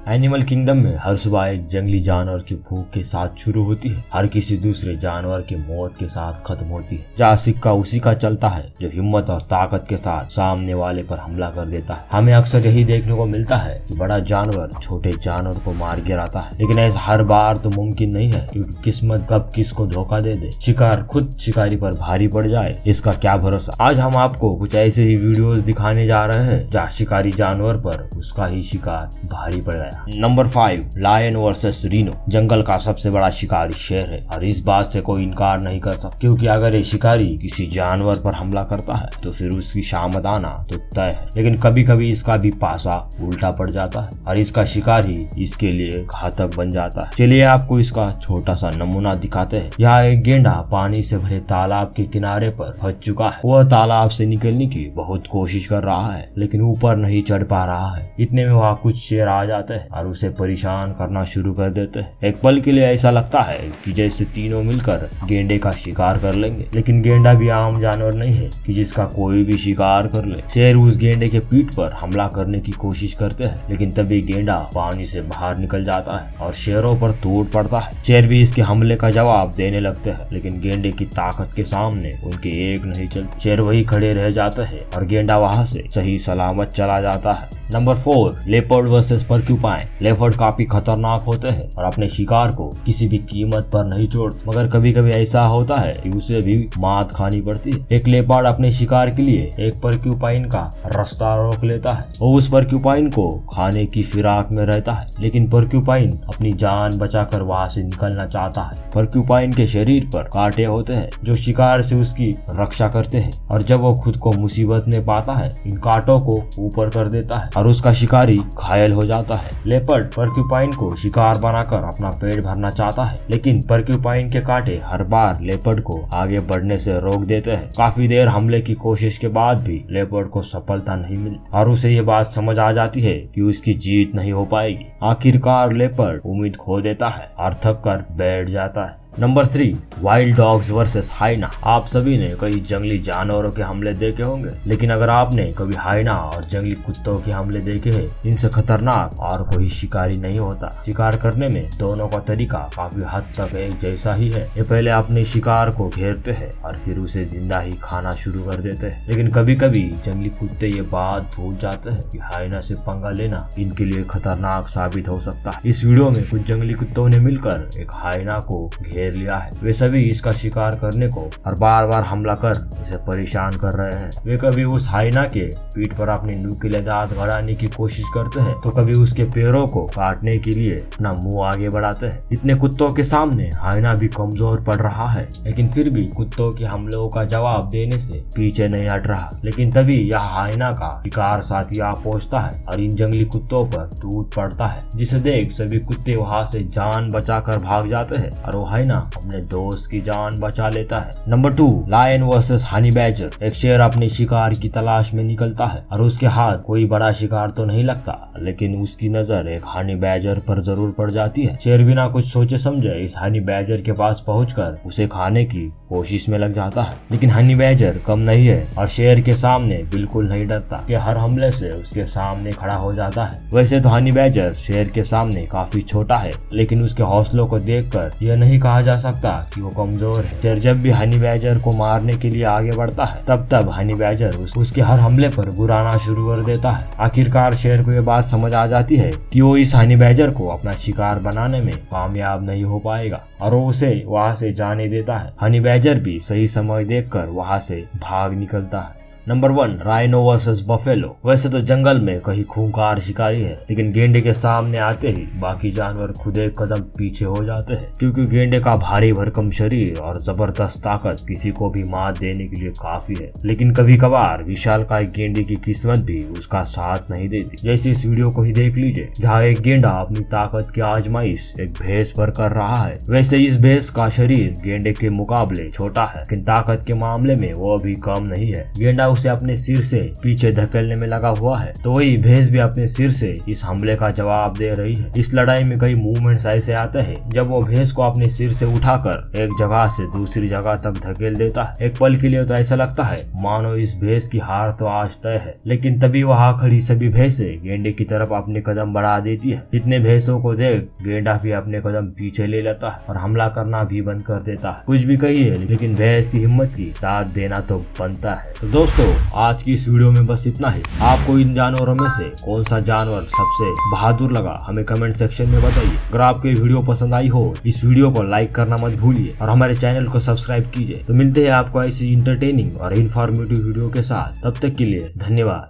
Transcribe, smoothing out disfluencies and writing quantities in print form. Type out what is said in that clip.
Animal kingdom में हर सुबह एक जंगली जानवर की भूख के साथ शुरू होती है, हर किसी दूसरे जानवर की मौत के साथ खत्म होती है। जहाँ सिक्का उसी का चलता है जो हिम्मत और ताकत के साथ सामने वाले पर हमला कर देता है। हमें अक्सर यही देखने को मिलता है कि बड़ा जानवर छोटे जानवर को मार गिराता है, लेकिन ऐसा हर बार तो मुमकिन नहीं है, क्योंकि किस्मत कब किसको धोखा दे दे, शिकार खुद शिकारी पर भारी पड़ जाए, इसका क्या भरोसा। आज हम आपको कुछ ऐसे ही वीडियोस दिखाने जा रहे हैं जहाँ शिकारी जानवर पर उसका ही शिकार भारी पड़ गया। Number 5, lion versus rhino. जंगल का सबसे बड़ा शिकारी शेर है और इस बात से कोई इनकार नहीं कर सकता, क्योंकि अगर ये शिकारी किसी जानवर पर हमला करता है तो फिर उसकी शामत आना तो तय है। लेकिन कभी कभी इसका भी पासा उल्टा पड़ जाता है और इसका शिकार ही इसके लिए घातक बन जाता है। चलिए आपको इसका छोटा सा नमूना दिखाते हैं। यहाँ एक गेंडा पानी से भरे तालाब के किनारे पर फंस चुका है। वह तालाब से निकलने की बहुत कोशिश कर रहा है, लेकिन ऊपर नहीं चढ़ पा रहा है। इतने में वहाँ कुछ शेर आ जाते हैं और उसे परेशान करना शुरू कर देते हैं। एक पल के लिए ऐसा लगता है कि जैसे तीनों मिलकर गेंडे का शिकार कर लेंगे, लेकिन गेंडा भी आम जानवर नहीं है कि जिसका कोई भी शिकार कर ले। शेर उस गेंडे के पीठ पर हमला करने की कोशिश करते हैं, लेकिन तभी गेंडा पानी से बाहर निकल जाता है और शेरों पर टूट पड़ता है। शेर भी इसके हमले का जवाब देने लगते हैं, लेकिन गेंडे की ताकत के सामने उनके एक नहीं चलते। शेर वही खड़े रह जाते हैं और गेंडा वहां से सही सलामत चला जाता है। Number 4, leopard versus porcupine. Leopard काफी खतरनाक होते हैं और अपने शिकार को किसी भी कीमत पर नहीं छोड़ते, मगर कभी कभी ऐसा होता है कि उसे भी मात खानी पड़ती है। एक लेपर्ड अपने शिकार के लिए एक पर्क्यूपाइन का रास्ता रोक लेता है। वो उस पर्क्यूपाइन को खाने की फिराक में रहता है, लेकिन पर्क्यूपाइन अपनी जान बचाकर वहां से निकलना चाहता है। पर्क्यूपाइन के शरीर पर कांटे होते हैं जो शिकार से उसकी रक्षा करते हैं, और जब वो खुद को मुसीबत में पाता है इन कांटों को ऊपर कर देता है और उसका शिकारी घायल हो जाता है। लेपर्ड पर्क्यूपाइन को शिकार बनाकर अपना पेट भरना चाहता है, लेकिन पर्क्यूपाइन के कांटे हर बार लेपर्ड को आगे बढ़ने से रोक देते हैं। काफी देर हमले की कोशिश के बाद भी लेपर्ड को सफलता नहीं मिलती और उसे ये बात समझ आ जाती है कि उसकी जीत नहीं हो पाएगी। आखिरकार लेपर्ड उम्मीद खो देता है और थक कर बैठ जाता है। Number 3, wild dogs versus hyena. आप सभी ने कई जंगली जानवरों के हमले देखे होंगे, लेकिन अगर आपने कभी हाइना और जंगली कुत्तों के हमले देखे हैं, इनसे खतरनाक और कोई शिकारी नहीं होता। शिकार करने में दोनों का तरीका काफी हद तक एक जैसा ही है। ये पहले अपने शिकार को घेरते हैं और फिर उसे जिंदा ही खाना शुरू कर देते हैं। लेकिन कभी कभी जंगली कुत्ते ये बात भूल जाते हैं कि हाइना से पंगा लेना इनके लिए खतरनाक साबित हो सकता है। इस वीडियो में कुछ जंगली कुत्तों ने मिलकर एक हाइना को घेर लिया है। वे सभी इसका शिकार करने को और बार बार हमला कर इसे परेशान कर रहे हैं। वे कभी उस हाइना के पीठ पर अपने नुकीले दांत गड़ाने की कोशिश करते हैं, तो कभी उसके पैरों को काटने के लिए अपना मुंह आगे बढ़ाते हैं। इतने कुत्तों के सामने हाइना भी कमजोर पड़ रहा है, लेकिन फिर भी कुत्तों के हमलों का जवाब देने से पीछे नहीं हट रहा। लेकिन तभी यह हाइना का शिकार साथी आ पहुंचता है और इन जंगली कुत्तों पर टूट पड़ता है, जिसे देख सभी कुत्ते वहां से जान बचाकर भाग जाते हैं और वो हाइना अपने दोस्त की जान बचा लेता है। Number 2, lion versus honey badger. एक शेर अपने शिकार की तलाश में निकलता है और उसके हाथ कोई बड़ा शिकार तो नहीं लगता, लेकिन उसकी नजर एक हनी बैजर पर जरूर पड़ जाती है। शेर बिना कुछ सोचे समझे इस हनी बैजर के पास पहुंचकर उसे खाने की कोशिश में लग जाता है, लेकिन हनी बैजर कम नहीं है और शेर के सामने बिल्कुल नहीं डरता कि हर हमले से उसके सामने खड़ा हो जाता है। वैसे तो हनी बैजर शेर के सामने काफी छोटा है, लेकिन उसके हौसलों को देखकर यह नहीं कहा जा सकता कि वो कमजोर है। शेर जब भी हनी बैजर को मारने के लिए आगे बढ़ता है, तब हनी बैजर उसके हर हमले पर बुराना शुरू कर देता है। आखिरकार शेर को ये बात समझ आ जाती है कि वो इस हनी बैजर को अपना शिकार बनाने में कामयाब नहीं हो पाएगा और वो उसे वहां से जाने देता है। हनी बैजर भी सही समय देखकर वहां से भाग निकलता है। Number 1, rhino versus buffalo. वैसे तो जंगल में कहीं खूंखार शिकारी है, लेकिन गेंडे के सामने आते ही बाकी जानवर खुद एक कदम पीछे हो जाते हैं, क्योंकि गेंडे का भारी भरकम शरीर और जबरदस्त ताकत किसी को भी मात देने के लिए काफी है। लेकिन कभी कभार विशालकाय गेंडे की किस्मत भी उसका साथ नहीं देती। जैसे इस वीडियो को ही देख लीजिए, जहाँ एक गेंडा अपनी ताकत की आजमाइश एक भैंस पर कर रहा है। वैसे इस भैंस का शरीर गेंडे के मुकाबले छोटा है, लेकिन ताकत के मामले में वो भी कम नहीं है। गेंडा उसे अपने सिर से पीछे धकेलने में लगा हुआ है तो वही भैंस भी अपने सिर से इस हमले का जवाब दे रही है। इस लड़ाई में कई मूवमेंट्स ऐसे आते हैं जब वो भैंस को अपने सिर से उठाकर एक जगह से दूसरी जगह तक धकेल देता है। एक पल के लिए तो ऐसा लगता है मानो इस भैंस की हार तो आज तय है, लेकिन तभी वहाँ खड़ी सभी भैंसें गेंडे की तरफ अपने कदम बढ़ा देती है। इतने भैंसों को देख गेंडा भी अपने कदम पीछे ले लेता है और हमला करना भी बंद कर देता है। कुछ भी कहिए लेकिन भैंस की हिम्मत की दाद देना तो बनता है। तो दोस्तों आज की इस वीडियो में बस इतना ही। आपको इन जानवरों में से कौन सा जानवर सबसे बहादुर लगा हमें कमेंट सेक्शन में बताइए। अगर आपको ये वीडियो पसंद आई हो इस वीडियो को लाइक करना मत भूलिए और हमारे चैनल को सब्सक्राइब कीजिए। तो मिलते हैं आपको ऐसी इंटरटेनिंग और इन्फॉर्मेटिव वीडियो के साथ, तब तक के लिए धन्यवाद।